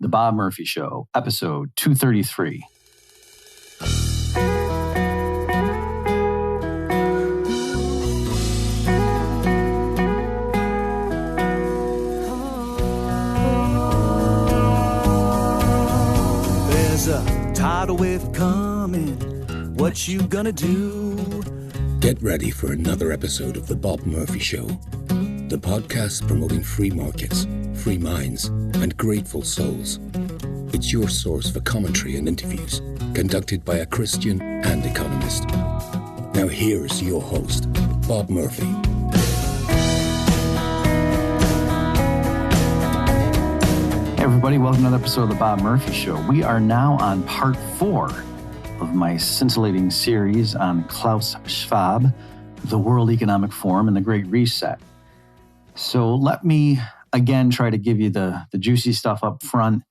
The Bob Murphy Show, episode 233. There's a tidal wave coming. What you gonna do? Get ready for another episode of The Bob Murphy Show, the podcast promoting free markets, free minds, and grateful souls. It's your source for commentary and interviews, conducted by a Christian and economist. Now here's your host, Bob Murphy. Hey everybody, welcome to another episode of The Bob Murphy Show. We are now on part 4 of my scintillating series on Klaus Schwab, the World Economic Forum, and the Great Reset. So let me again try to give you the juicy stuff up front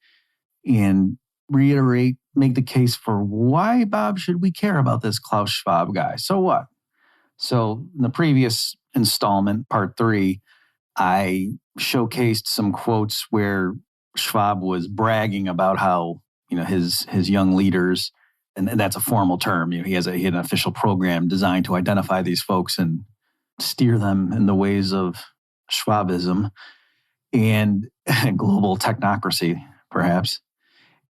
and reiterate, make the case for why, Bob, should we care about this Klaus Schwab guy? So what? So in the previous installment, part 3, I showcased some quotes where Schwab was bragging about how, his young leaders, and that's a formal term. He had an official program designed to identify these folks and steer them in the ways of Schwabism and global technocracy, perhaps.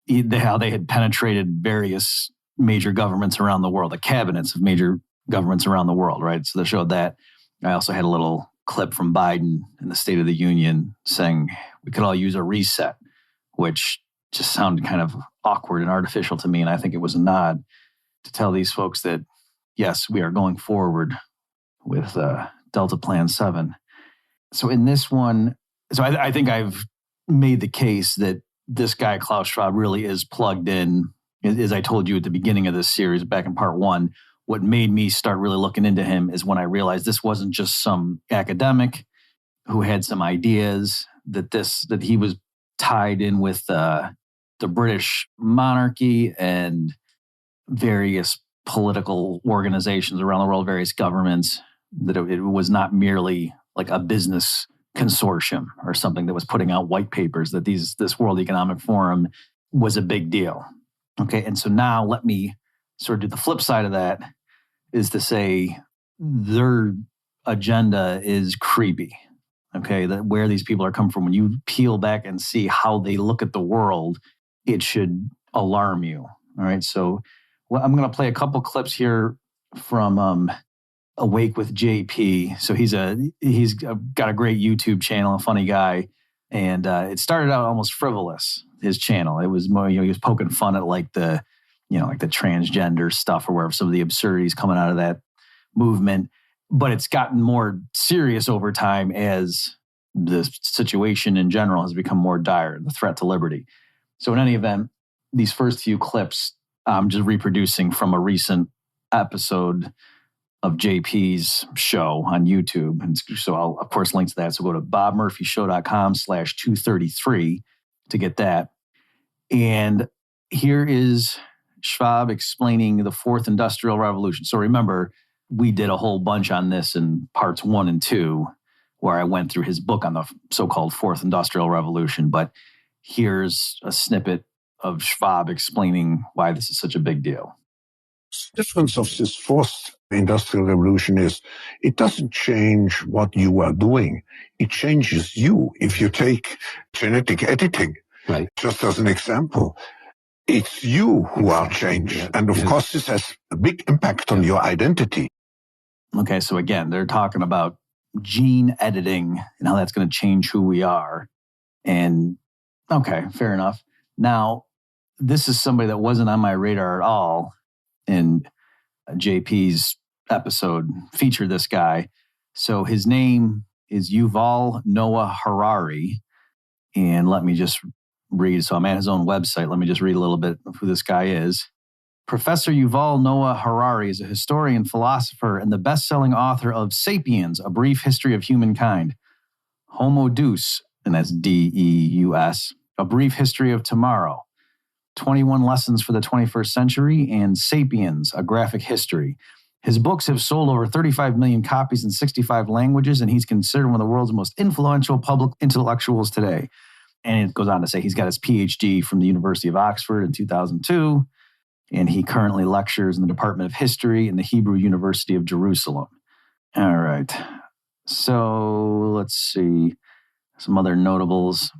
How they had penetrated various major governments around the world, the cabinets of major governments around the world, right? So they showed that. I also had a little clip from Biden in the State of the Union saying we could all use a reset, which just sounded kind of awkward and artificial to me. And I think it was a nod to tell these folks that, yes, we are going forward with Delta Plan 7. So in this one, I think I've made the case that this guy, Klaus Schwab, really is plugged in. As I told you at the beginning of this series, back in part 1, what made me start really looking into him is when I realized this wasn't just some academic who had some ideas, that he was tied in with the British monarchy and various political organizations around the world, various governments, that it was not merely like a business consortium or something that was putting out white papers, that this World Economic Forum was a big deal. Okay, and so now let me sort of do the flip side of that, is to say their agenda is creepy. Okay, that where these people are coming from, when you peel back and see how they look at the world, it should alarm you. All right, so I'm going to play a couple clips here from Awake with JP. So he's got a great YouTube channel, a funny guy, and it started out almost frivolous. His channel, it was more, he was poking fun at like the transgender stuff or wherever, some of the absurdities coming out of that movement. But it's gotten more serious over time as the situation in general has become more dire, the threat to liberty. So in any event, these first few clips, I'm just reproducing from a recent episode of JP's show on YouTube. And so I'll, of course, link to that. So go to bobmurphyshow.com/233 to get that. And here is Schwab explaining the Fourth Industrial Revolution. So remember, we did a whole bunch on this in parts 1 and 2, where I went through his book on the so-called Fourth Industrial Revolution. But here's a snippet of Schwab explaining why this is such a big deal. The difference of this fourth industrial revolution is it doesn't change what you are doing. It changes you. If you take genetic editing, right, just as an example, it's you who are changed. And of course, this has a big impact on your identity. Okay, so again, they're talking about gene editing and how that's going to change who we are. And okay, fair enough. Now, this is somebody that wasn't on my radar at all. And JP's episode featured this guy. So his name is Yuval Noah Harari. And let me just read. So I'm at his own website. Let me just read a little bit of who this guy is. Professor Yuval Noah Harari is a historian, philosopher, and the best-selling author of Sapiens, A Brief History of Humankind, Homo Deus, and that's D-E-U-S, A Brief History of Tomorrow, 21 Lessons for the 21st Century, and Sapiens, A Graphic History. His books have sold over 35 million copies in 65 languages, and he's considered one of the world's most influential public intellectuals today. And it goes on to say he's got his PhD from the University of Oxford in 2002, and he currently lectures in the Department of History in the Hebrew University of Jerusalem. All right. So let's see some other notables.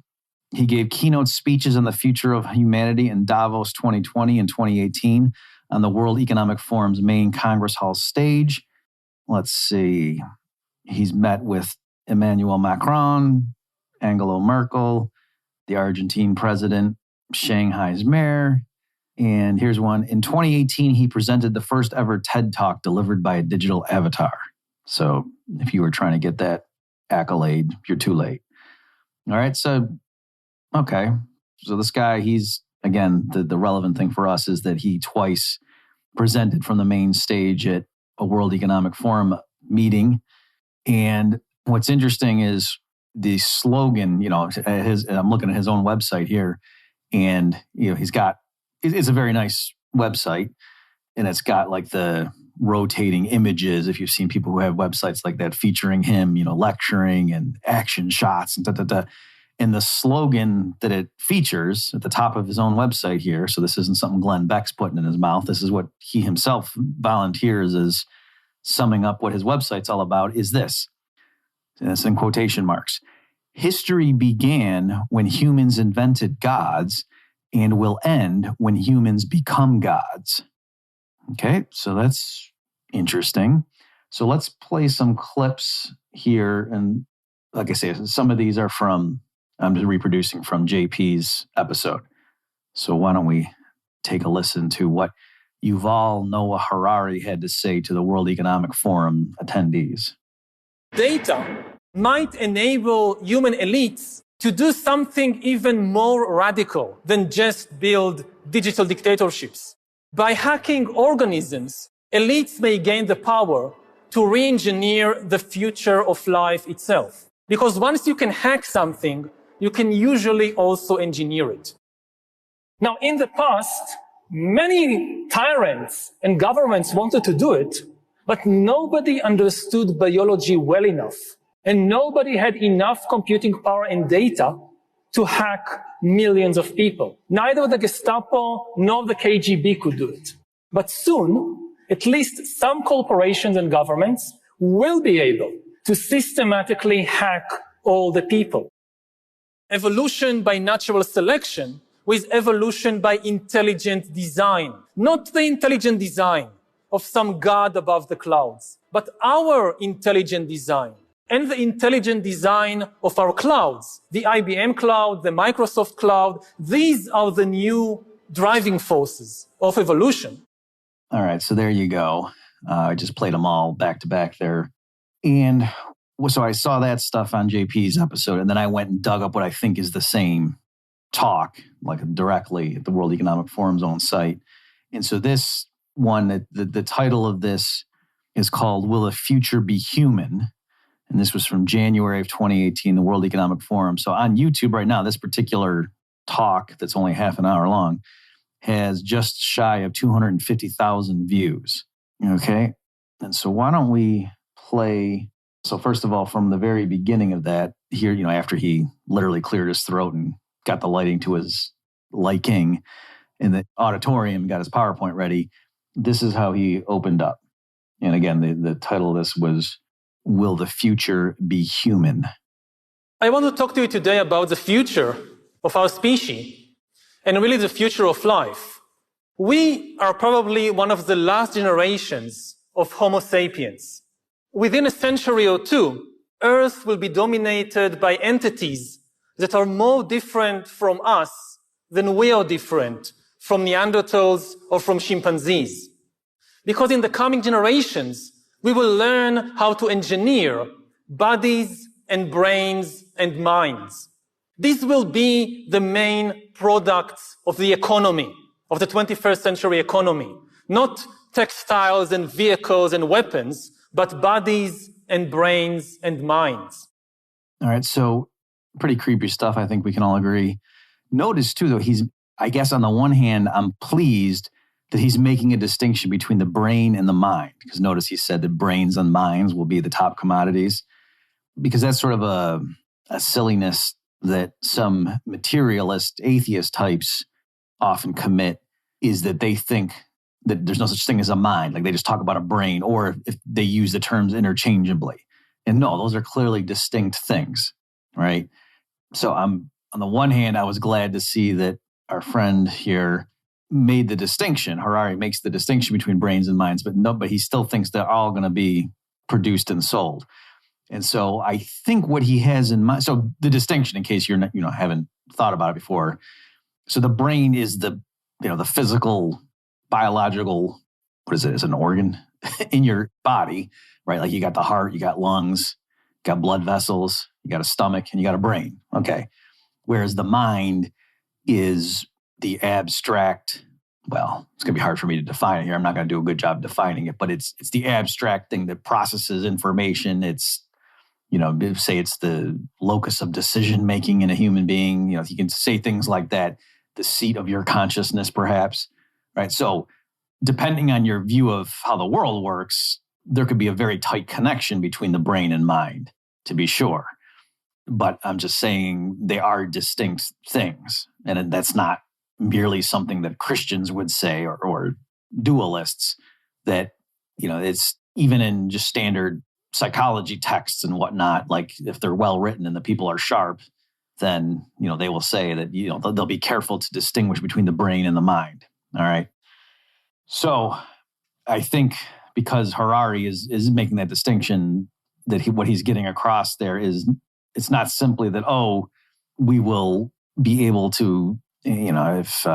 He gave keynote speeches on the future of humanity in Davos 2020 and 2018 on the World Economic Forum's main Congress Hall stage. Let's see. He's met with Emmanuel Macron, Angela Merkel, the Argentine president, Shanghai's mayor. And here's one. In 2018, he presented the first ever TED Talk delivered by a digital avatar. So if you were trying to get that accolade, you're too late. All right. So, okay. So this guy, he's, again, the relevant thing for us is that he twice presented from the main stage at a World Economic Forum meeting. And what's interesting is the slogan, I'm looking at his own website here, and, it's a very nice website, and it's got like the rotating images. If you've seen people who have websites like that featuring him, lecturing and action shots and And the slogan that it features at the top of his own website here, so this isn't something Glenn Beck's putting in his mouth, this is what he himself volunteers as summing up what his website's all about, is this. And it's in quotation marks. History began when humans invented gods and will end when humans become gods. Okay, so that's interesting. So let's play some clips here. And like I say, some of these are from, I'm just reproducing from JP's episode. So why don't we take a listen to what Yuval Noah Harari had to say to the World Economic Forum attendees. Data might enable human elites to do something even more radical than just build digital dictatorships. By hacking organisms, elites may gain the power to re-engineer the future of life itself. Because once you can hack something, you can usually also engineer it. Now, in the past, many tyrants and governments wanted to do it, but nobody understood biology well enough, and nobody had enough computing power and data to hack millions of people. Neither the Gestapo nor the KGB could do it. But soon, at least some corporations and governments will be able to systematically hack all the people. Evolution by natural selection with evolution by intelligent design. Not the intelligent design of some god above the clouds, but our intelligent design and the intelligent design of our clouds. The IBM cloud, the Microsoft cloud, these are the new driving forces of evolution. All right, so there you go. I just played them all back to back there. And so I saw that stuff on JP's episode, and then I went and dug up what I think is the same talk, like directly at the World Economic Forum's own site. And so this one, the title of this is called Will the Future Be Human? And this was from January of 2018, the World Economic Forum. So on YouTube right now, this particular talk that's only half an hour long has just shy of 250,000 views. Okay. And so why don't we play, so first of all, from the very beginning of that, here, after he literally cleared his throat and got the lighting to his liking in the auditorium, got his PowerPoint ready, this is how he opened up. And again, the title of this was, Will the Future Be Human? I want to talk to you today about the future of our species and really the future of life. We are probably one of the last generations of Homo sapiens. Within a century or two, Earth will be dominated by entities that are more different from us than we are different from Neanderthals or from chimpanzees. Because in the coming generations, we will learn how to engineer bodies and brains and minds. These will be the main products of the economy, of the 21st century economy. Not textiles and vehicles and weapons, but bodies and brains and minds. All right, so pretty creepy stuff, I think we can all agree. Notice too, though, I guess on the one hand, I'm pleased that he's making a distinction between the brain and the mind. Because notice he said that brains and minds will be the top commodities. Because that's sort of a silliness that some materialist atheist types often commit is that they think that there's no such thing as a mind. Like they just talk about a brain, or if they use the terms interchangeably. And no, those are clearly distinct things, right? So on the one hand, I was glad to see that our friend here made the distinction. Harari makes the distinction between brains and minds, but he still thinks they're all going to be produced and sold. And so I think what he has in mind, so the distinction, in case you're not, haven't thought about it before. So the brain is the physical, biological, what is it? It's an organ in your body, right? Like you got the heart, you got lungs, you got blood vessels, you got a stomach, and you got a brain. Okay. Whereas the mind is the abstract, well, it's going to be hard for me to define it here. I'm not going to do a good job defining it, but it's the abstract thing that processes information. It's, say it's the locus of decision-making in a human being. You can say things like that, the seat of your consciousness, perhaps, right? So depending on your view of how the world works, there could be a very tight connection between the brain and mind, to be sure. But I'm just saying they are distinct things. And that's not merely something that Christians would say or dualists, that, it's even in just standard psychology texts and whatnot, like if they're well written and the people are sharp, then, they will say that, they'll be careful to distinguish between the brain and the mind. All right. So I think because Harari is making that distinction, that what he's getting across there is it's not simply that, we will be able to, if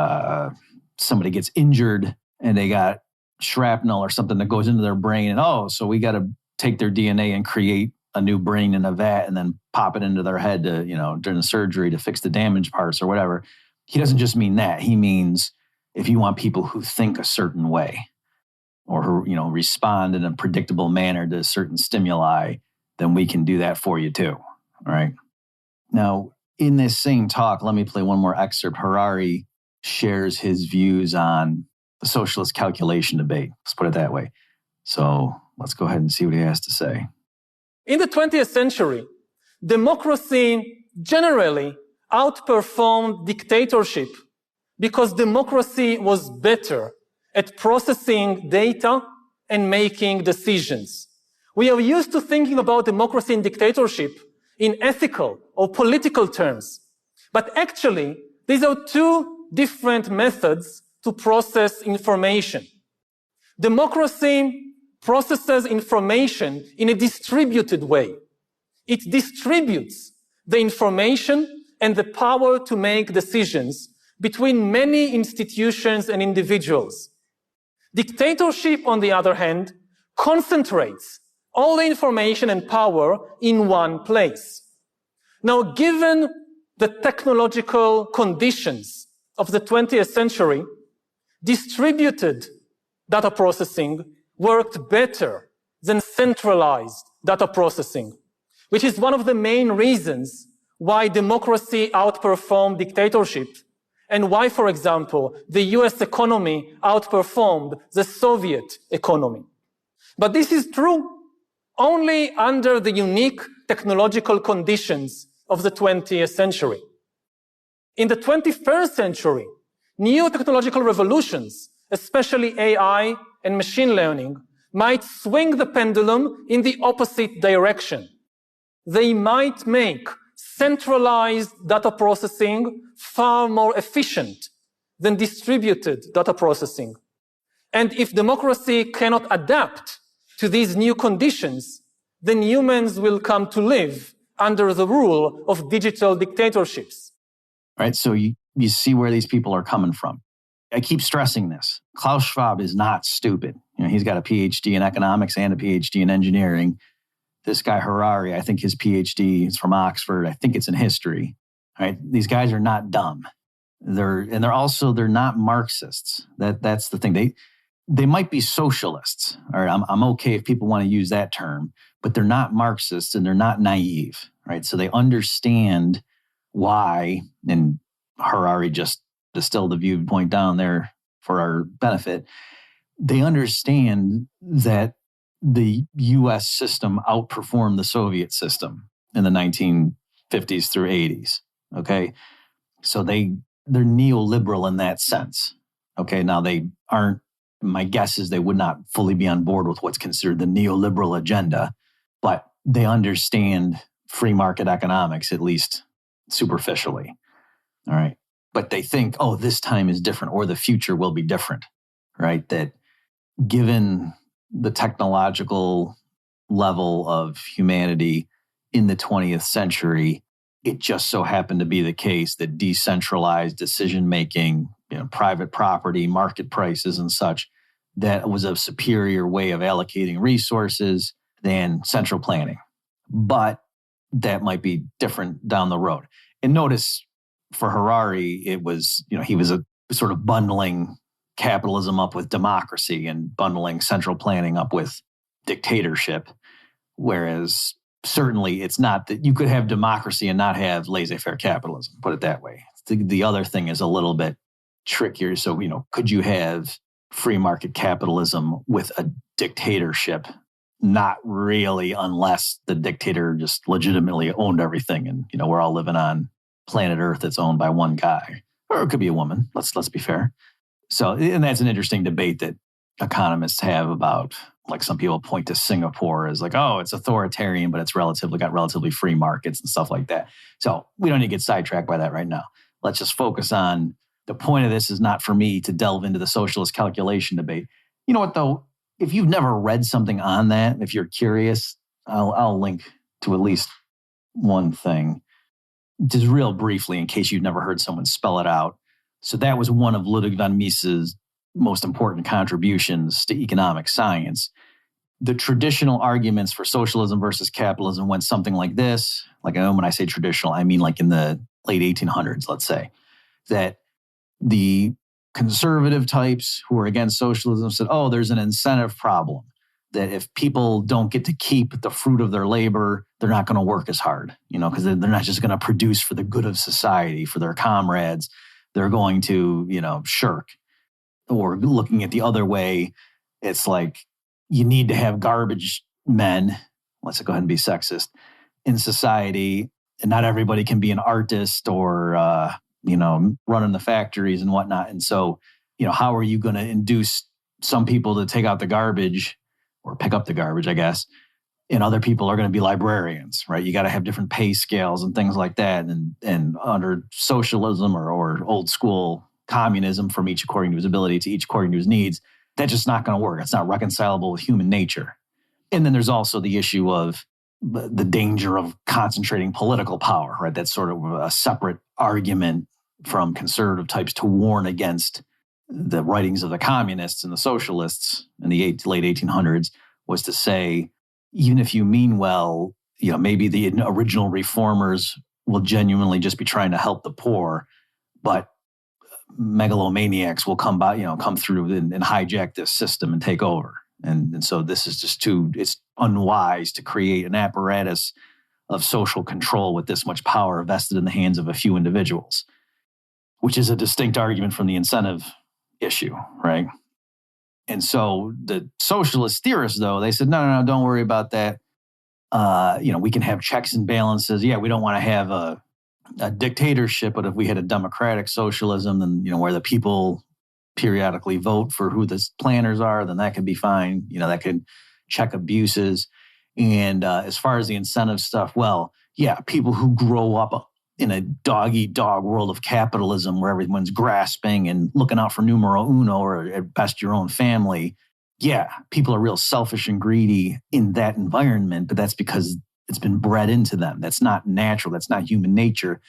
somebody gets injured and they got shrapnel or something that goes into their brain, and so we got to take their DNA and create a new brain in a vat and then pop it into their head to, during the surgery to fix the damaged parts or whatever. He doesn't just mean that. He means if you want people who think a certain way or who, respond in a predictable manner to certain stimuli, then we can do that for you too. All right. Now, in this same talk, let me play one more excerpt. Harari shares his views on the socialist calculation debate. Let's put it that way. So let's go ahead and see what he has to say. In the 20th century, democracy generally outperformed dictatorship because democracy was better at processing data and making decisions. We are used to thinking about democracy and dictatorship in ethical or political terms. But actually, these are two different methods to process information. Democracy processes information in a distributed way. It distributes the information and the power to make decisions between many institutions and individuals. Dictatorship, on the other hand, concentrates all the information and power in one place. Now, given the technological conditions of the 20th century, distributed data processing worked better than centralized data processing, which is one of the main reasons why democracy outperformed dictatorship and why, for example, the US economy outperformed the Soviet economy. But this is true only under the unique technological conditions of the 20th century. In the 21st century, new technological revolutions, especially AI and machine learning, might swing the pendulum in the opposite direction. They might make centralized data processing far more efficient than distributed data processing. And if democracy cannot adapt to these new conditions, then humans will come to live under the rule of digital dictatorships. Right. So you see where these people are coming from. I keep stressing this. Klaus Schwab is not stupid. He's got a PhD in economics and a PhD in engineering. This guy Harari, I think his PhD is from Oxford. I think it's in history. Right? These guys are not dumb. They're not Marxists. That's the thing. They might be socialists. All right, I'm okay if people want to use that term, but they're not Marxists and they're not naive. Right? So they understand why, and Harari just distilled the viewpoint down there for our benefit. They understand that the U.S. system outperformed the Soviet system in the 1950s through 80s. Okay. So they're neoliberal in that sense. Okay. Now they aren't, my guess is they would not fully be on board with what's considered the neoliberal agenda, but they understand free market economics, at least superficially. All right. But they think, oh, this time is different, or the future will be different, right? That given the technological level of humanity in the 20th century, it just so happened to be the case that decentralized decision-making, private property, market prices and such, that was a superior way of allocating resources than central planning. But that might be different down the road. And notice for Harari, it was, he was a sort of bundling capitalism up with democracy and bundling central planning up with dictatorship. Whereas certainly it's not that you could have democracy and not have laissez-faire capitalism, put it that way. The other thing is a little bit trickier. So, could you have free market capitalism with a dictatorship? Not really, unless the dictator just legitimately owned everything and, we're all living on planet Earth that's owned by one guy. Or it could be a woman. Let's be fair. So, and that's an interesting debate that economists have about, like some people point to Singapore as like, oh, it's authoritarian, but it's got relatively free markets and stuff like that. So we don't need to get sidetracked by that right now. Let's just focus on the point of this is not for me to delve into the socialist calculation debate. You know what, though? If you've never read something on that, if you're curious, I'll link to at least one thing, just real briefly, in case you've never heard someone spell it out. So that was one of Ludwig von Mises' most important contributions to economic science. The traditional arguments for socialism versus capitalism went something like this. Like, when I say traditional, I mean like in the late 1800s, let's say, that the conservative types who were against socialism said, oh, there's an incentive problem, that if people don't get to keep the fruit of their labor, they're not going to work as hard, because they're not just going to produce for the good of society, for their comrades. They're going to, shirk. Or looking at the other way, it's like you need to have garbage men, let's go ahead and be sexist, in society. And not everybody can be an artist or, running the factories and whatnot. And so, how are you going to induce some people to take out the garbage or pick up the garbage, I guess, and other people are going to be librarians, right? You got to have different pay scales and things like that. And under socialism or old school communism, from each according to his ability to each according to his needs, that's just not going to work. It's not reconcilable with human nature. And then there's also the issue of the danger of concentrating political power, right? That's sort of a separate argument from conservative types to warn against the writings of the communists and the socialists in the late 1800s, was to say, even if you mean well, maybe the original reformers will genuinely just be trying to help the poor, but megalomaniacs will come through and hijack this system and take over. And so this is just it's unwise to create an apparatus of social control with this much power vested in the hands of a few individuals, which is a distinct argument from the incentive issue, right? And so the socialist theorists, though, they said, no, don't worry about that. We can have checks and balances. Yeah, we don't want to have a dictatorship, but if we had a democratic socialism, then, where the people periodically vote for who the planners are, then that could be fine. That could check abuses. And as far as the incentive stuff, well, yeah, people who grow up in a dog-eat-dog world of capitalism where everyone's grasping and looking out for numero uno, or at best your own family, yeah, people are real selfish and greedy in that environment, but that's because it's been bred into them. That's not natural. That's not human nature.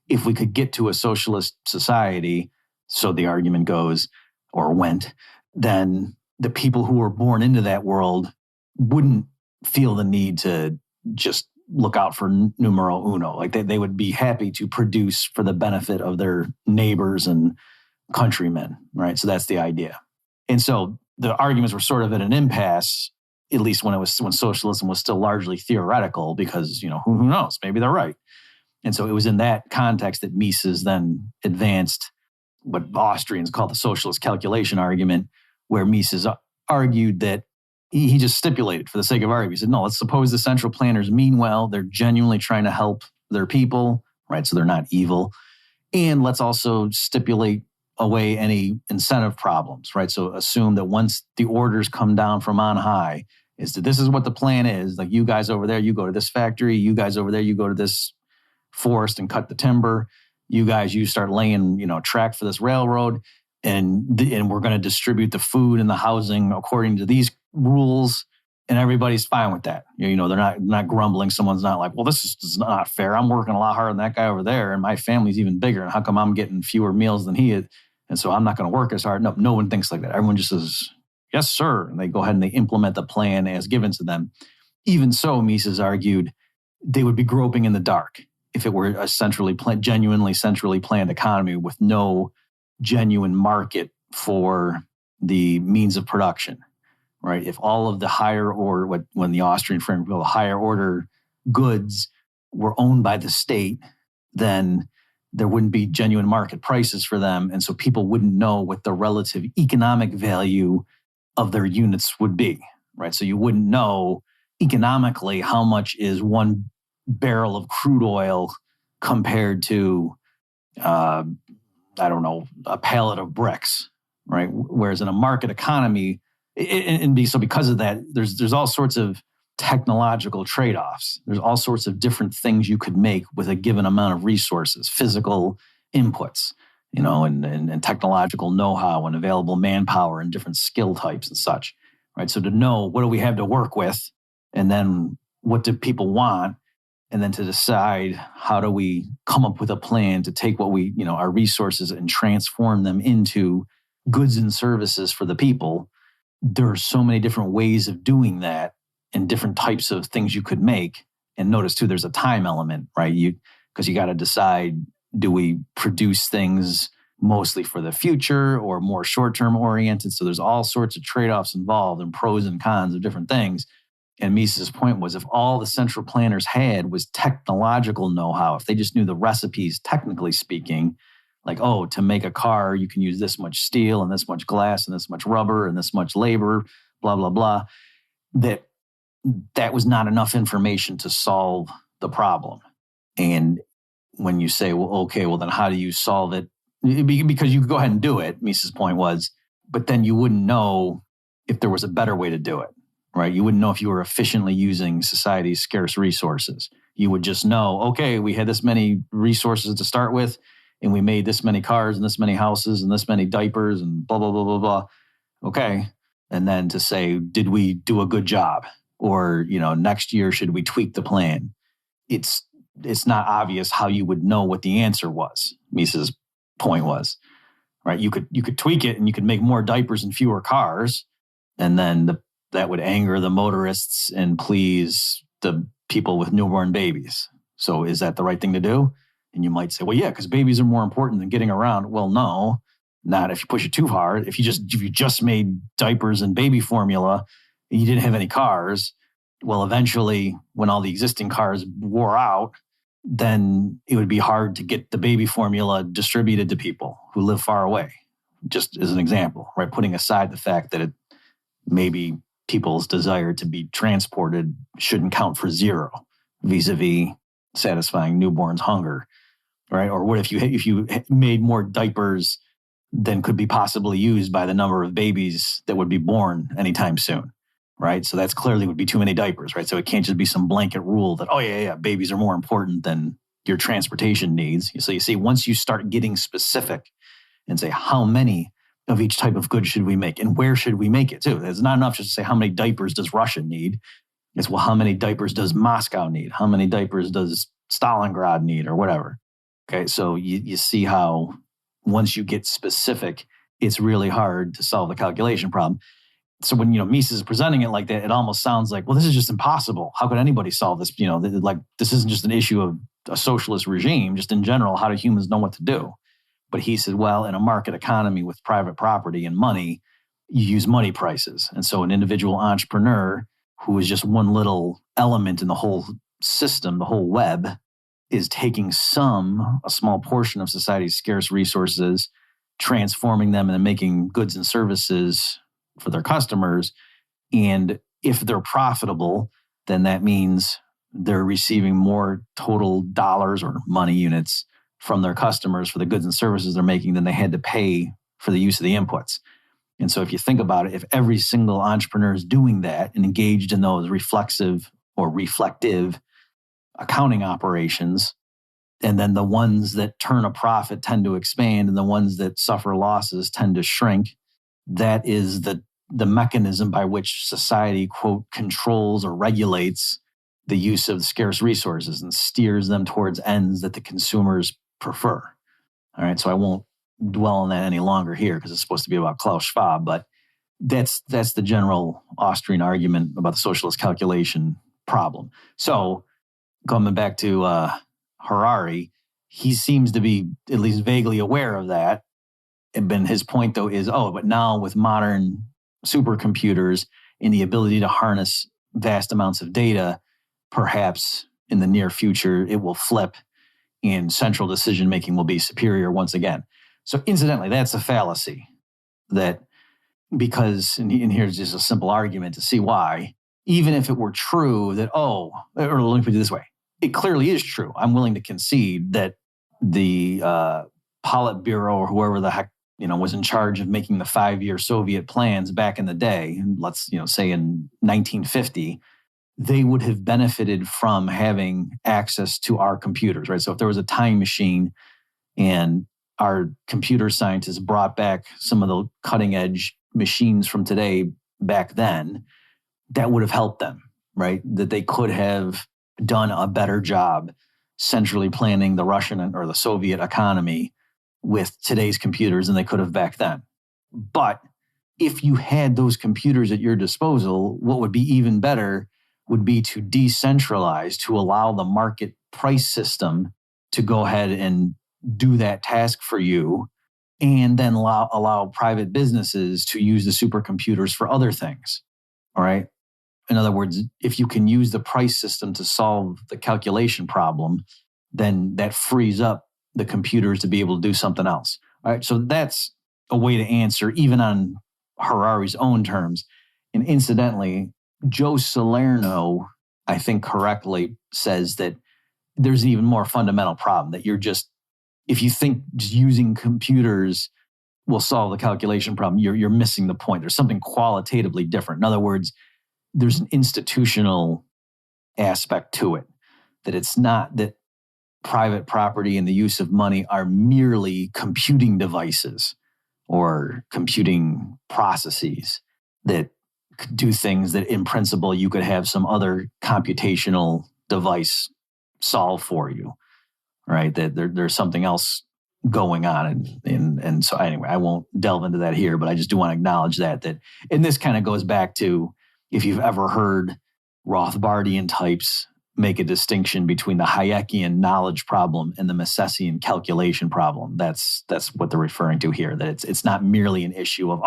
If we could get to a socialist society, so the argument goes, or went, then the people who were born into that world wouldn't feel the need to just look out for numero uno. Like they would be happy to produce for the benefit of their neighbors and countrymen, right? So that's the idea. And so the arguments were sort of at an impasse, at least when socialism was still largely theoretical, because, who knows, maybe they're right. And so it was in that context that Mises then advanced what Austrians call the socialist calculation argument, where Mises argued that he just stipulated for the sake of argument. He said, no, let's suppose the central planners mean well. They're genuinely trying to help their people, right? So they're not evil. And let's also stipulate away any incentive problems, right? So assume that once the orders come down from on high, is that this is what the plan is. Like, you guys over there, you go to this factory. You guys over there, you go to this forest and cut the timber. You guys, you start laying, track for this railroad, and we're going to distribute the food and the housing according to these rules, and everybody's fine with that. They're not grumbling. Someone's not like, well, this is not fair. I'm working a lot harder than that guy over there, and my family's even bigger, and how come I'm getting fewer meals than he is? And so I'm not going to work as hard. No one thinks like that. Everyone just says, yes, sir. And they go ahead and they implement the plan as given to them. Even so, Mises argued, they would be groping in the dark if it were a genuinely centrally planned economy with no genuine market for the means of production, right? If all of the higher order, when the Austrian framework, the higher order goods were owned by the state, then there wouldn't be genuine market prices for them. And so people wouldn't know what the relative economic value of their units would be, right? So you wouldn't know economically how much is one barrel of crude oil compared to, a pallet of bricks, right? Whereas in a market economy, because of that, there's all sorts of technological trade-offs. There's all sorts of different things you could make with a given amount of resources, physical inputs, and technological know-how and available manpower and different skill types and such, right? So to know what do we have to work with, and then what do people want, and then to decide how do we come up with a plan to take what we, our resources and transform them into goods and services for the people. There are so many different ways of doing that and different types of things you could make. And notice too, there's a time element, right? Because you got to decide, do we produce things mostly for the future or more short-term oriented? So there's all sorts of trade-offs involved and pros and cons of different things. And Mises' point was, if all the central planners had was technological know-how, if they just knew the recipes, technically speaking, like, to make a car, you can use this much steel and this much glass and this much rubber and this much labor, blah, blah, blah, that was not enough information to solve the problem. And when you say, then how do you solve it? Because you could go ahead and do it, Mises' point was, but then you wouldn't know if there was a better way to do it, right? You wouldn't know if you were efficiently using society's scarce resources. You would just know, we had this many resources to start with, and we made this many cars and this many houses and this many diapers and blah, blah, blah, blah, blah. Okay. And then to say, did we do a good job? Or, next year, should we tweak the plan? It's not obvious how you would know what the answer was, Mises' point was, right? You could tweak it and you could make more diapers and fewer cars, and then that would anger the motorists and please the people with newborn babies. So is that the right thing to do? And you might say, well, yeah, because babies are more important than getting around. Well, no, not if you push it too hard. If you just made diapers and baby formula, and you didn't have any cars, well, eventually, when all the existing cars wore out, then it would be hard to get the baby formula distributed to people who live far away. Just as an example, right? Putting aside the fact that maybe people's desire to be transported shouldn't count for zero vis-a-vis satisfying newborns' hunger, right? Or what if you made more diapers than could be possibly used by the number of babies that would be born anytime soon, right? So that's clearly would be too many diapers, right? So it can't just be some blanket rule that, babies are more important than your transportation needs. So you see, once you start getting specific and say, how many of each type of good should we make and where should we make it too? It's not enough just to say, how many diapers does Russia need? It's, well, how many diapers does Moscow need? How many diapers does Stalingrad need or whatever? Okay, so you see how once you get specific, it's really hard to solve the calculation problem. So when, Mises is presenting it like that, it almost sounds like, well, this is just impossible. How could anybody solve this? This isn't just an issue of a socialist regime, just in general, how do humans know what to do? But he said, well, in a market economy with private property and money, you use money prices. And so an individual entrepreneur who is just one little element in the whole system, the whole web, is taking a small portion of society's scarce resources, transforming them and making goods and services for their customers. And if they're profitable, then that means they're receiving more total dollars or money units from their customers for the goods and services they're making than they had to pay for the use of the inputs. And so if you think about it, if every single entrepreneur is doing that and engaged in those reflexive or reflective accounting operations, and then the ones that turn a profit tend to expand and the ones that suffer losses tend to shrink, that is the mechanism by which society, quote, controls or regulates the use of scarce resources and steers them towards ends that the consumers prefer. All right, so I won't dwell on that any longer here because it's supposed to be about Klaus Schwab, but that's the general Austrian argument about the socialist calculation problem. So coming back to Harari, he seems to be at least vaguely aware of that. And then his point, though, is, but now with modern supercomputers and the ability to harness vast amounts of data, perhaps in the near future, it will flip and central decision-making will be superior once again. So incidentally, that's a fallacy that because, and here's just a simple argument to see why, even if it were true that, or let me put it this way, it clearly is true. I'm willing to concede that the Politburo or whoever the heck, was in charge of making the 5-year Soviet plans back in the day, let's, say in 1950, they would have benefited from having access to our computers, right? So if there was a time machine and our computer scientists brought back some of the cutting edge machines from today back then, that would have helped them, right? That they could have done a better job centrally planning the Russian or the Soviet economy with today's computers than they could have back then. But if you had those computers at your disposal, what would be even better would be to decentralize, to allow the market price system to go ahead and do that task for you, and then allow private businesses to use the supercomputers for other things. All right. In other words, if you can use the price system to solve the calculation problem, then that frees up the computers to be able to do something else. All right. So that's a way to answer, even on Harari's own terms. And incidentally, Joe Salerno, I think correctly, says that there's an even more fundamental problem, that if you think just using computers will solve the calculation problem, you're missing the point. There's something qualitatively different. In other words, there's an institutional aspect to it, that it's not that private property and the use of money are merely computing devices or computing processes that could do things that in principle you could have some other computational device solve for you, right? That there's something else going on. And so anyway, I won't delve into that here, but I just do want to acknowledge that, and this kind of goes back to, if you've ever heard Rothbardian types make a distinction between the Hayekian knowledge problem and the Misesian calculation problem, that's what they're referring to here, that it's not merely an issue of,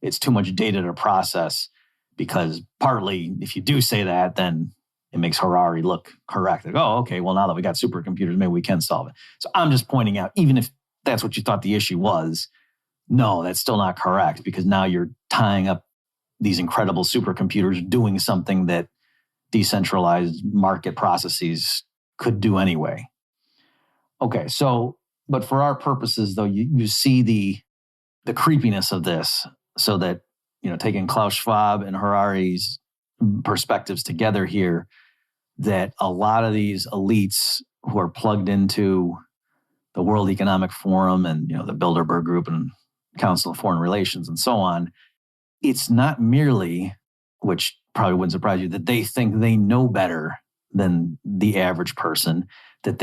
it's too much data to process, because partly if you do say that, then it makes Harari look correct. Like, okay, well, now that we got supercomputers, maybe we can solve it. So I'm just pointing out, even if that's what you thought the issue was, no, that's still not correct, because now you're tying up these incredible supercomputers doing something that decentralized market processes could do anyway. Okay, so, but for our purposes, though, you see the creepiness of this, so that, taking Klaus Schwab and Harari's perspectives together here, that a lot of these elites who are plugged into the World Economic Forum and, the Bilderberg Group and Council of Foreign Relations and so on, it's not merely, which probably wouldn't surprise you, that they think they know better than the average person, that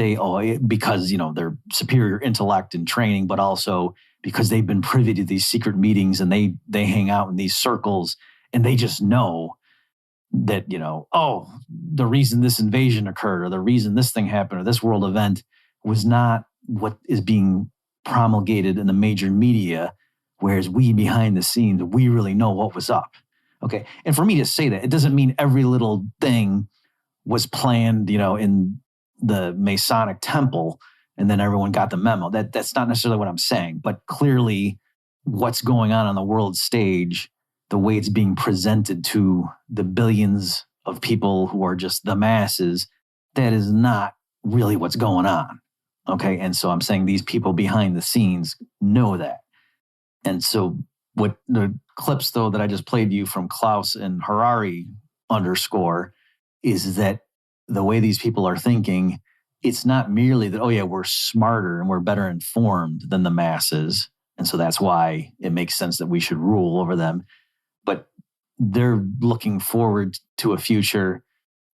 because, their superior intellect and training, but also because they've been privy to these secret meetings and they hang out in these circles and they just know that, the reason this invasion occurred or the reason this thing happened or this world event was not what is being promulgated in the major media, whereas we behind the scenes, we really know what was up. Okay. And for me to say that, it doesn't mean every little thing was planned, in the Masonic temple and then everyone got the memo. That's not necessarily what I'm saying, but clearly what's going on the world stage, the way it's being presented to the billions of people who are just the masses, that is not really what's going on. Okay. And so I'm saying these people behind the scenes know that. And so what the clips, though, that I just played you from Klaus and Harari underscore is that the way these people are thinking, it's not merely that, oh yeah, we're smarter and we're better informed than the masses. And so that's why it makes sense that we should rule over them. But they're looking forward to a future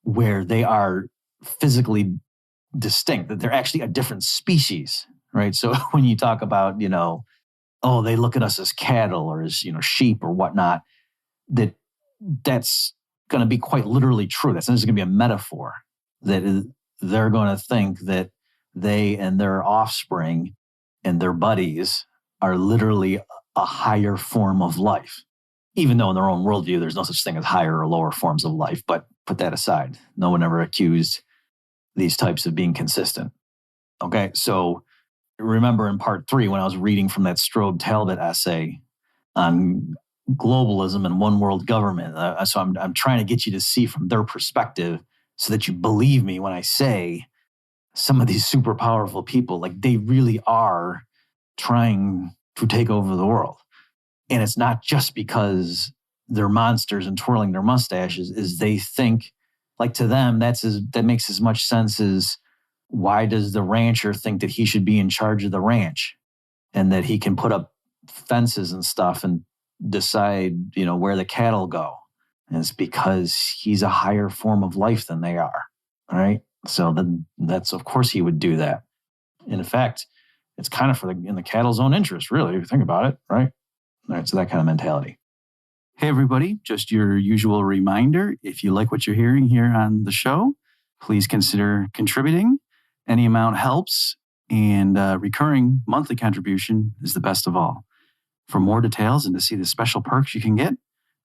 where they are physically distinct, that they're actually a different species, right? So when you talk about, oh, they look at us as cattle or as, sheep or whatnot, that's going to be quite literally true. That's not just going to be a metaphor, that they're going to think that they and their offspring and their buddies are literally a higher form of life, even though in their own worldview, there's no such thing as higher or lower forms of life. But put that aside. No one ever accused these types of being consistent. Okay, so remember in part 3, when I was reading from that Strobe Talbot essay on globalism and one world government, so I'm trying to get you to see from their perspective so that you believe me when I say some of these super powerful people, like they really are trying to take over the world. And it's not just because they're monsters and twirling their mustaches, is they think, like to them, that makes as much sense as, why does the rancher think that he should be in charge of the ranch and that he can put up fences and stuff and decide, where the cattle go? And it's because he's a higher form of life than they are. All right. So then that's, of course, he would do that. And in fact, it's kind of in the cattle's own interest, really, if you think about it. Right. All right. So that kind of mentality. Hey, everybody, just your usual reminder. If you like what you're hearing here on the show, please consider contributing. Any amount helps, and recurring monthly contribution is the best of all. For more details and to see the special perks you can get,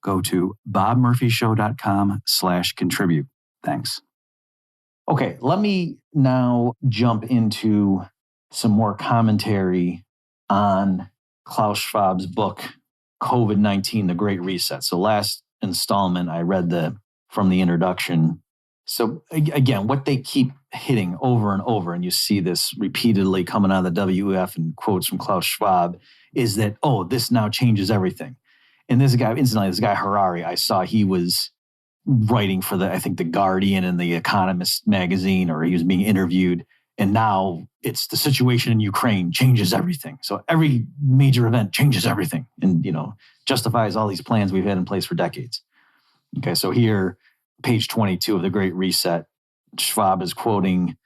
go to bobmurphyshow.com/contribute. Thanks. Okay, let me now jump into some more commentary on Klaus Schwab's book, COVID-19, The Great Reset. So last installment, I read from the introduction. So again, what they keep hitting over and over, and you see this repeatedly coming out of the WEF and quotes from Klaus Schwab, is that, oh, this now changes everything. And this guy Harari, I saw he was writing for I think The Guardian and The Economist magazine, or he was being interviewed. And now it's the situation in Ukraine changes everything. So every major event changes everything and, justifies all these plans we've had in place for decades. Okay, so here, page 22 of The Great Reset, Schwab is quoting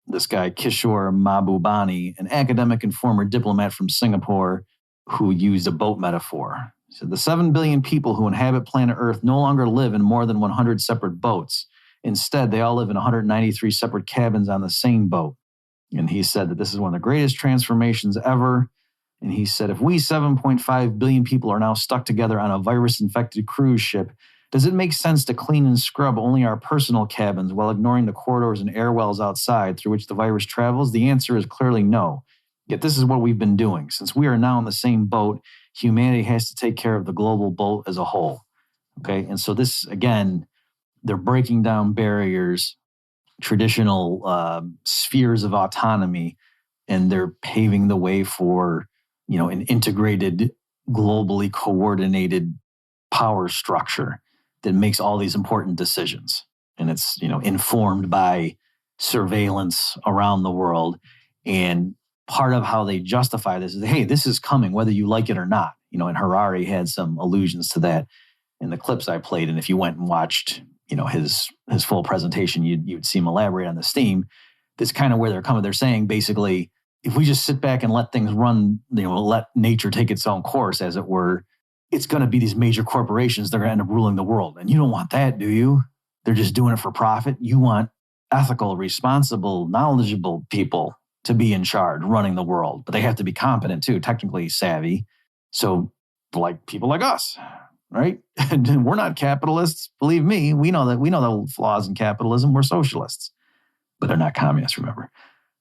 this guy, Kishore Mahbubani, an academic and former diplomat from Singapore who used a boat metaphor. He said, the 7 billion people who inhabit planet Earth no longer live in more than 100 separate boats. Instead, they all live in 193 separate cabins on the same boat. And he said that this is one of the greatest transformations ever. And he said, if we 7.5 billion people are now stuck together on a virus-infected cruise ship, does it make sense to clean and scrub only our personal cabins while ignoring the corridors and air wells outside through which the virus travels? The answer is clearly no. Yet this is what we've been doing. Since we are now in the same boat, humanity has to take care of the global boat as a whole. Okay, and so this, again, they're breaking down barriers, traditional spheres of autonomy, and they're paving the way for, an integrated, globally coordinated power structure that makes all these important decisions. And it's, informed by surveillance around the world. And part of how they justify this is, hey, this is coming, whether you like it or not. And Harari had some allusions to that in the clips I played. And if you went and watched, his full presentation, you'd see him elaborate on this theme. That's kind of where they're coming. They're saying basically, if we just sit back and let things run, let nature take its own course, as it were, it's going to be these major corporations that are going to end up ruling the world. And you don't want that, do you? They're just doing it for profit. You want ethical, responsible, knowledgeable people to be in charge, running the world. But they have to be competent too, technically savvy. So like people like us, right? We're not capitalists. Believe me, we know the flaws in capitalism. We're socialists, but they're not communists, remember,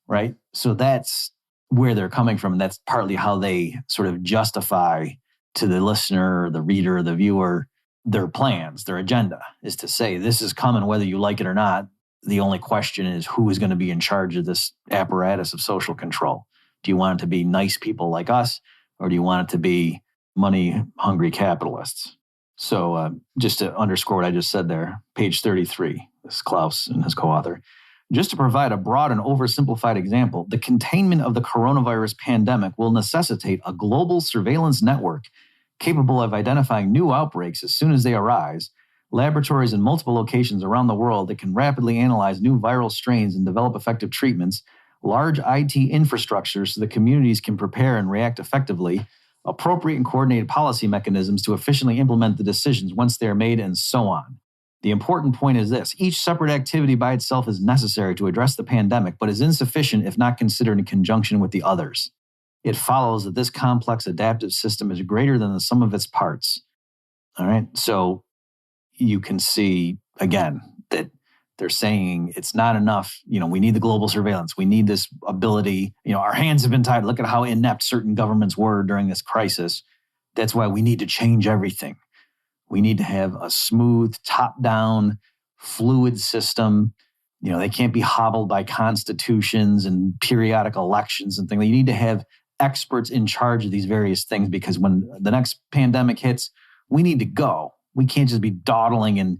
right? So that's where they're coming from. And that's partly how they sort of justify to the listener, or the reader, or the viewer, their plans, their agenda is to say this is coming whether you like it or not. The only question is who is going to be in charge of this apparatus of social control. Do you want it to be nice people like us, or do you want it to be money-hungry capitalists? So just to underscore what I just said there, page 33, this is Klaus and his co-author. Just to provide a broad and oversimplified example, the containment of the coronavirus pandemic will necessitate a global surveillance network capable of identifying new outbreaks as soon as they arise, laboratories in multiple locations around the world that can rapidly analyze new viral strains and develop effective treatments, large IT infrastructures so that communities can prepare and react effectively, appropriate and coordinated policy mechanisms to efficiently implement the decisions once they are made, and so on. The important point is this: each separate activity by itself is necessary to address the pandemic, but is insufficient if not considered in conjunction with the others. It follows that this complex adaptive system is greater than the sum of its parts. All right, so you can see, again, that they're saying it's not enough. We need the global surveillance. We need this ability. Our hands have been tied. Look at how inept certain governments were during this crisis. That's why we need to change everything. We need to have a smooth, top-down, fluid system. They can't be hobbled by constitutions and periodic elections and things. You need to have experts in charge of these various things, because when the next pandemic hits, we need to go. We can't just be dawdling and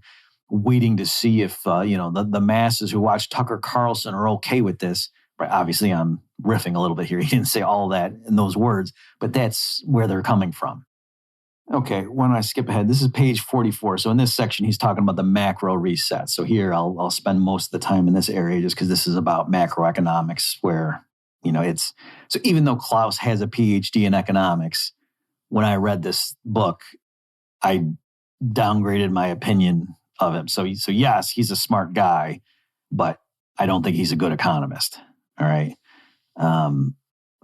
waiting to see if, the masses who watch Tucker Carlson are okay with this. Right? Obviously, I'm riffing a little bit here. He didn't say all that in those words, but that's where they're coming from. Okay, why don't I skip ahead? This is page 44. So in this section, he's talking about the macro reset. So here, I'll spend most of the time in this area just because this is about macroeconomics, where, it's... So even though Klaus has a PhD in economics, when I read this book, I downgraded my opinion of him. So yes, he's a smart guy, but I don't think he's a good economist. All right.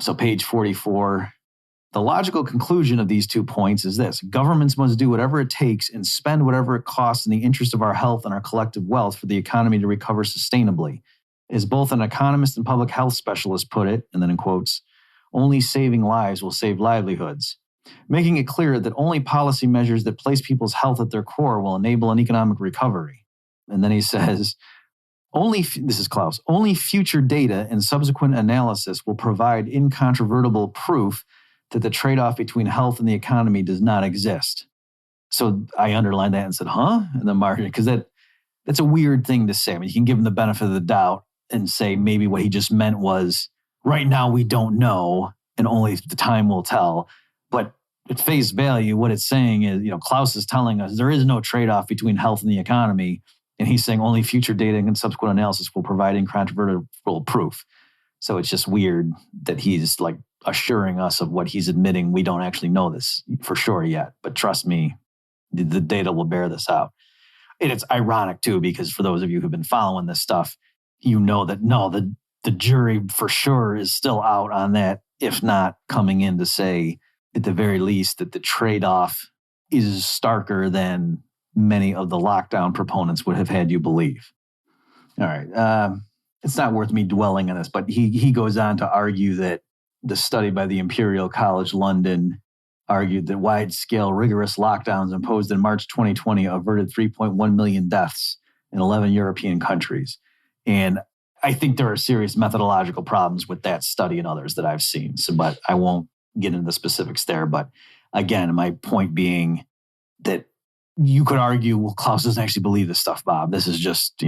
So page 44, the logical conclusion of these 2 points is this: governments must do whatever it takes and spend whatever it costs in the interest of our health and our collective wealth for the economy to recover sustainably. As both an economist and public health specialist put it, and then in quotes, only saving lives will save livelihoods, making it clear that only policy measures that place people's health at their core will enable an economic recovery. And then he says, this is Klaus, only future data and subsequent analysis will provide incontrovertible proof that the trade-off between health and the economy does not exist. So I underlined that and said, in the margin, because that's a weird thing to say. I mean, you can give him the benefit of the doubt and say maybe what he just meant was, right now we don't know, and only the time will tell. But at face value, what it's saying is, Klaus is telling us there is no trade-off between health and the economy. And he's saying only future data and subsequent analysis will provide incontrovertible proof. So it's just weird that he's like assuring us of what he's admitting. We don't actually know this for sure yet. But trust me, the data will bear this out. And it's ironic too, because for those of you who've been following this stuff, that the jury for sure is still out on that, if not coming in to say, at the very least, that the trade-off is starker than many of the lockdown proponents would have had you believe. All right. It's not worth me dwelling on this, but he goes on to argue that the study by the Imperial College London argued that wide-scale rigorous lockdowns imposed in March 2020 averted 3.1 million deaths in 11 European countries. And I think there are serious methodological problems with that study and others that I've seen. So, but I won't get into the specifics there. But again, my point being that you could argue, well, Klaus doesn't actually believe this stuff, Bob. This is just,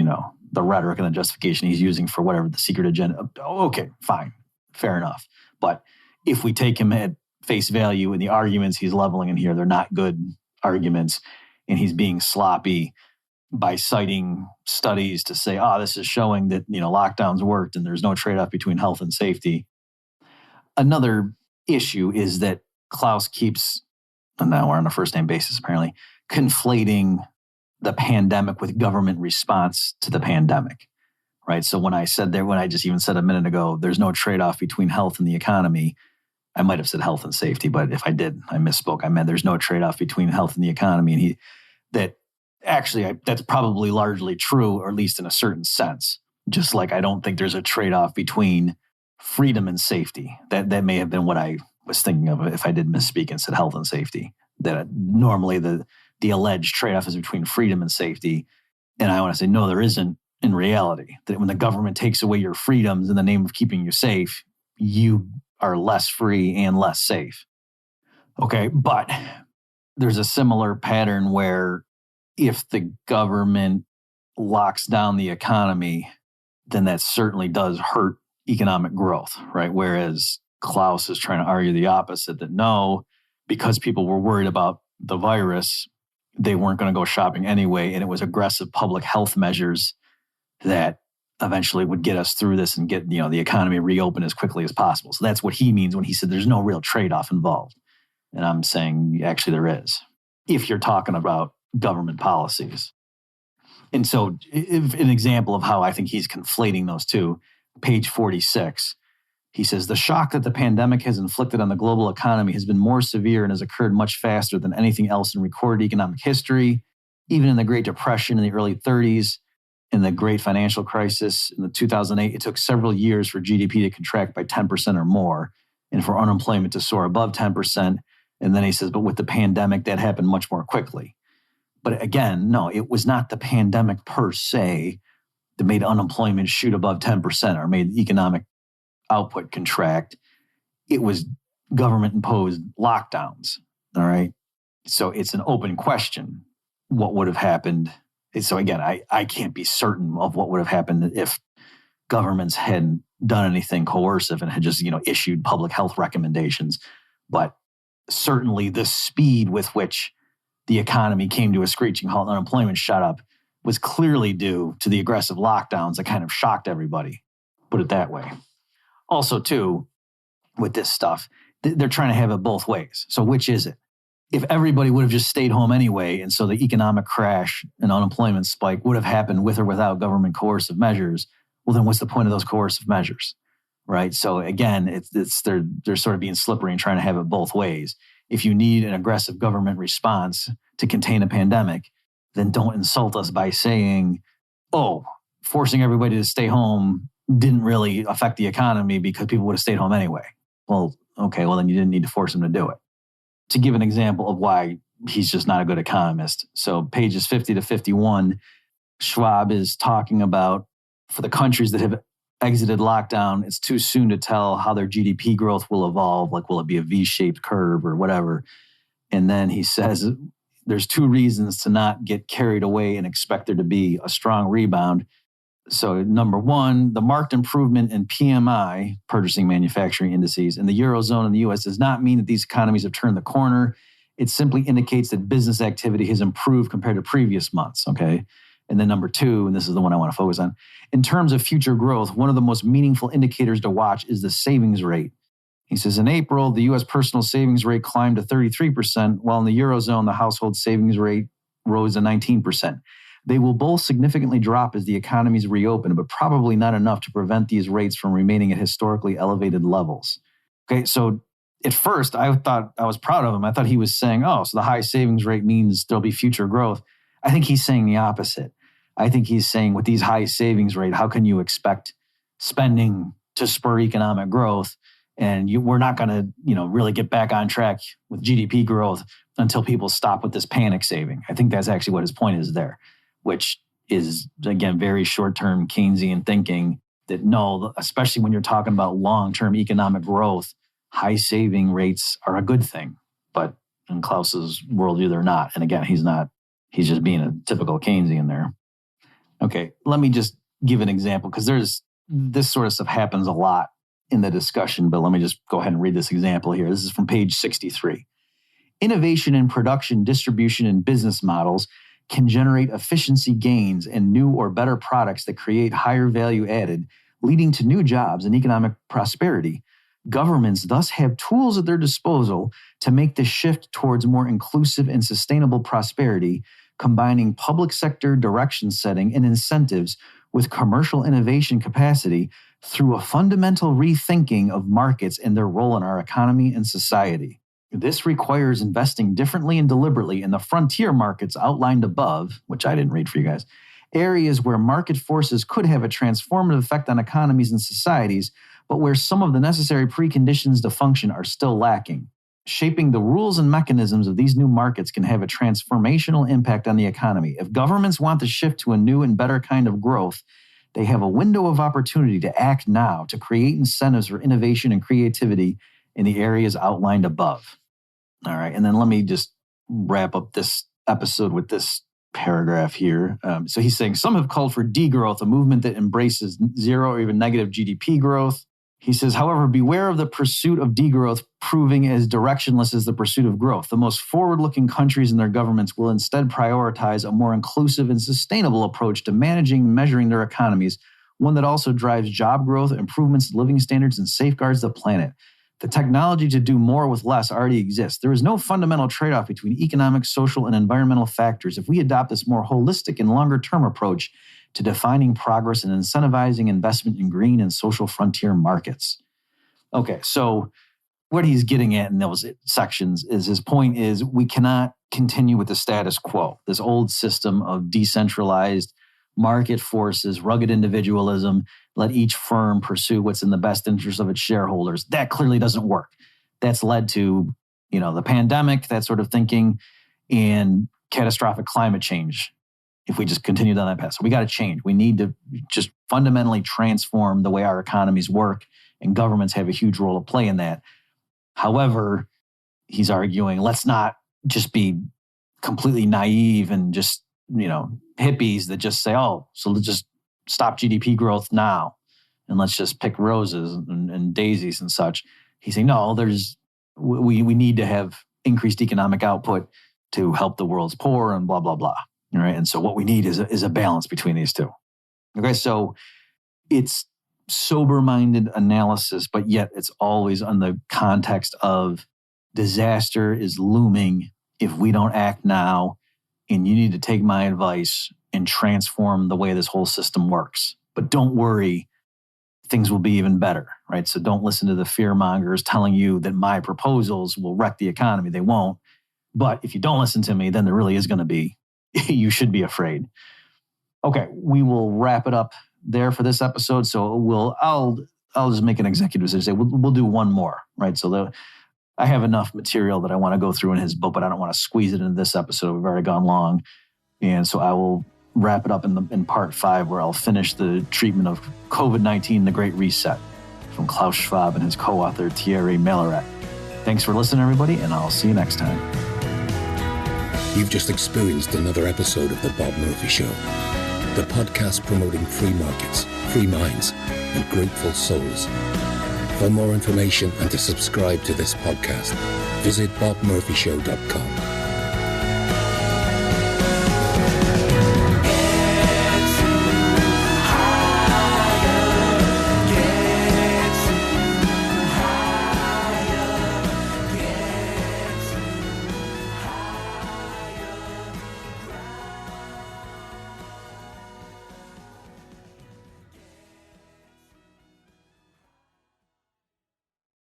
the rhetoric and the justification he's using for whatever the secret agenda. Okay, fine. Fair enough. But if we take him at face value and the arguments he's leveling in here, they're not good arguments. And he's being sloppy by citing studies to say, this is showing that, lockdowns worked and there's no trade-off between health and safety. Another issue is that Klaus keeps, and now we're on a first-name basis apparently, conflating the pandemic with government response to the pandemic, right? So when I just even said a minute ago, there's no trade-off between health and the economy, I might have said health and safety, but if I did, I misspoke. I meant there's no trade-off between health and the economy. And that's probably largely true, or at least in a certain sense. Just like I don't think there's a trade-off between freedom and safety. That may have been what I was thinking of if I did misspeak and said health and safety. That normally the the alleged trade-off is between freedom and safety. And I want to say, no, there isn't in reality. That when the government takes away your freedoms in the name of keeping you safe, you are less free and less safe. Okay, but there's a similar pattern where if the government locks down the economy, then that certainly does hurt economic growth, right? Whereas Klaus is trying to argue the opposite, that no, because people were worried about the virus, they weren't going to go shopping anyway, and it was aggressive public health measures that eventually would get us through this and get, the economy reopened as quickly as possible. So that's what he means when he said there's no real trade-off involved. And I'm saying actually there is, if you're talking about government policies. And so an example of how I think he's conflating those two, page 46, he says, the shock that the pandemic has inflicted on the global economy has been more severe and has occurred much faster than anything else in recorded economic history. Even in the Great Depression in the early 30s, in the Great Financial Crisis in the 2008, it took several years for GDP to contract by 10% or more and for unemployment to soar above 10%. And then he says, but with the pandemic, that happened much more quickly. But again, no, it was not the pandemic per se that made unemployment shoot above 10% or made economic output contract. It was government-imposed lockdowns, all right? So it's an open question, what would have happened. So again, I can't be certain of what would have happened if governments hadn't done anything coercive and had just, issued public health recommendations. But certainly the speed with which the economy came to a screeching halt and unemployment shot up was clearly due to the aggressive lockdowns that kind of shocked everybody, put it that way. Also, too, with this stuff, they're trying to have it both ways. So which is it? If everybody would have just stayed home anyway, and so the economic crash and unemployment spike would have happened with or without government coercive measures, well, then what's the point of those coercive measures, right? So again, they're sort of being slippery and trying to have it both ways. If you need an aggressive government response to contain a pandemic, then don't insult us by saying, oh, forcing everybody to stay home didn't really affect the economy because people would have stayed home anyway. Well, okay, well, then you didn't need to force them to do it. To give an example of why he's just not a good economist. So pages 50 to 51, Schwab is talking about for the countries that have exited lockdown, it's too soon to tell how their GDP growth will evolve. Like, will it be a V-shaped curve or whatever? And then he says there's two reasons to not get carried away and expect there to be a strong rebound. So number one, the marked improvement in PMI, purchasing manufacturing indices, in the Eurozone and the US does not mean that these economies have turned the corner. It simply indicates that business activity has improved compared to previous months, okay? And then number two, and this is the one I want to focus on, in terms of future growth, one of the most meaningful indicators to watch is the savings rate. He says, in April, the U.S. personal savings rate climbed to 33%, while in the Eurozone, the household savings rate rose to 19%. They will both significantly drop as the economies reopen, but probably not enough to prevent these rates from remaining at historically elevated levels. Okay, so at first, I thought I was proud of him. I thought he was saying, oh, so the high savings rate means there'll be future growth. I think he's saying the opposite. I think he's saying with these high savings rate, how can you expect spending to spur economic growth? And we're not going to, really get back on track with GDP growth until people stop with this panic saving. I think that's actually what his point is there, which is, again, very short-term Keynesian thinking that no, especially when you're talking about long-term economic growth, high saving rates are a good thing. But in Klaus's worldview, they're not. And again, he's just being a typical Keynesian there. Okay, let me just give an example because this sort of stuff happens a lot in the discussion, but let me just go ahead and read this example here. This is from page 63. Innovation in production, distribution, and business models can generate efficiency gains and new or better products that create higher value added, leading to new jobs and economic prosperity. Governments thus have tools at their disposal to make the shift towards more inclusive and sustainable prosperity, combining public sector direction setting and incentives with commercial innovation capacity through a fundamental rethinking of markets and their role in our economy and society. This requires investing differently and deliberately in the frontier markets outlined above, which I didn't read for you guys, areas where market forces could have a transformative effect on economies and societies, but where some of the necessary preconditions to function are still lacking. shaping the rules and mechanisms of these new markets can have a transformational impact on the economy. If governments want to shift to a new and better kind of growth, they have a window of opportunity to act now to create incentives for innovation and creativity in the areas outlined above. All right, and then let me just wrap up this episode with this paragraph here. So he's saying some have called for degrowth, a movement that embraces zero or even negative GDP growth. He says, however, beware of the pursuit of degrowth proving as directionless as the pursuit of growth. The most forward-looking countries and their governments will instead prioritize a more inclusive and sustainable approach to managing and measuring their economies, one that also drives job growth, improvements in living standards, and safeguards the planet. The technology to do more with less already exists. There is no fundamental trade-off between economic, social, and environmental factors. If we adopt this more holistic and longer-term approach to defining progress and incentivizing investment in green and social frontier markets. Okay, so what he's getting at in those sections is his point is we cannot continue with the status quo, this old system of decentralized market forces, rugged individualism, let each firm pursue what's in the best interest of its shareholders. That clearly doesn't work. That's led to, the pandemic, that sort of thinking, and catastrophic climate change if we just continue down that path. So we got to change. We need to just fundamentally transform the way our economies work, and governments have a huge role to play in that. However, he's arguing, let's not just be completely naive and just, hippies that just say, so let's just stop GDP growth now and let's just pick roses and daisies and such. He's saying, no, we need to have increased economic output to help the world's poor and blah, blah, blah. All right. And so what we need is a balance between these two. Okay. So it's sober-minded analysis, but yet it's always on the context of disaster is looming if we don't act now, and you need to take my advice and transform the way this whole system works. But don't worry, things will be even better, right? So don't listen to the fear mongers telling you that my proposals will wreck the economy. They won't. But if you don't listen to me, then there really is going to be, you should be afraid. Okay, we will wrap it up there for this episode. So I'll just make an executive decision. Say we'll do one more, right? So I have enough material that I want to go through in his book, but I don't want to squeeze it into this episode. We've already gone long. And so I will wrap it up in part 5, where I'll finish the treatment of COVID-19, the Great Reset, from Klaus Schwab and his co-author Thierry Malleret. Thanks for listening, everybody, and I'll see you next time. You've just experienced another episode of The Bob Murphy Show, the podcast promoting free markets, free minds, and grateful souls. For more information and to subscribe to this podcast, visit bobmurphyshow.com.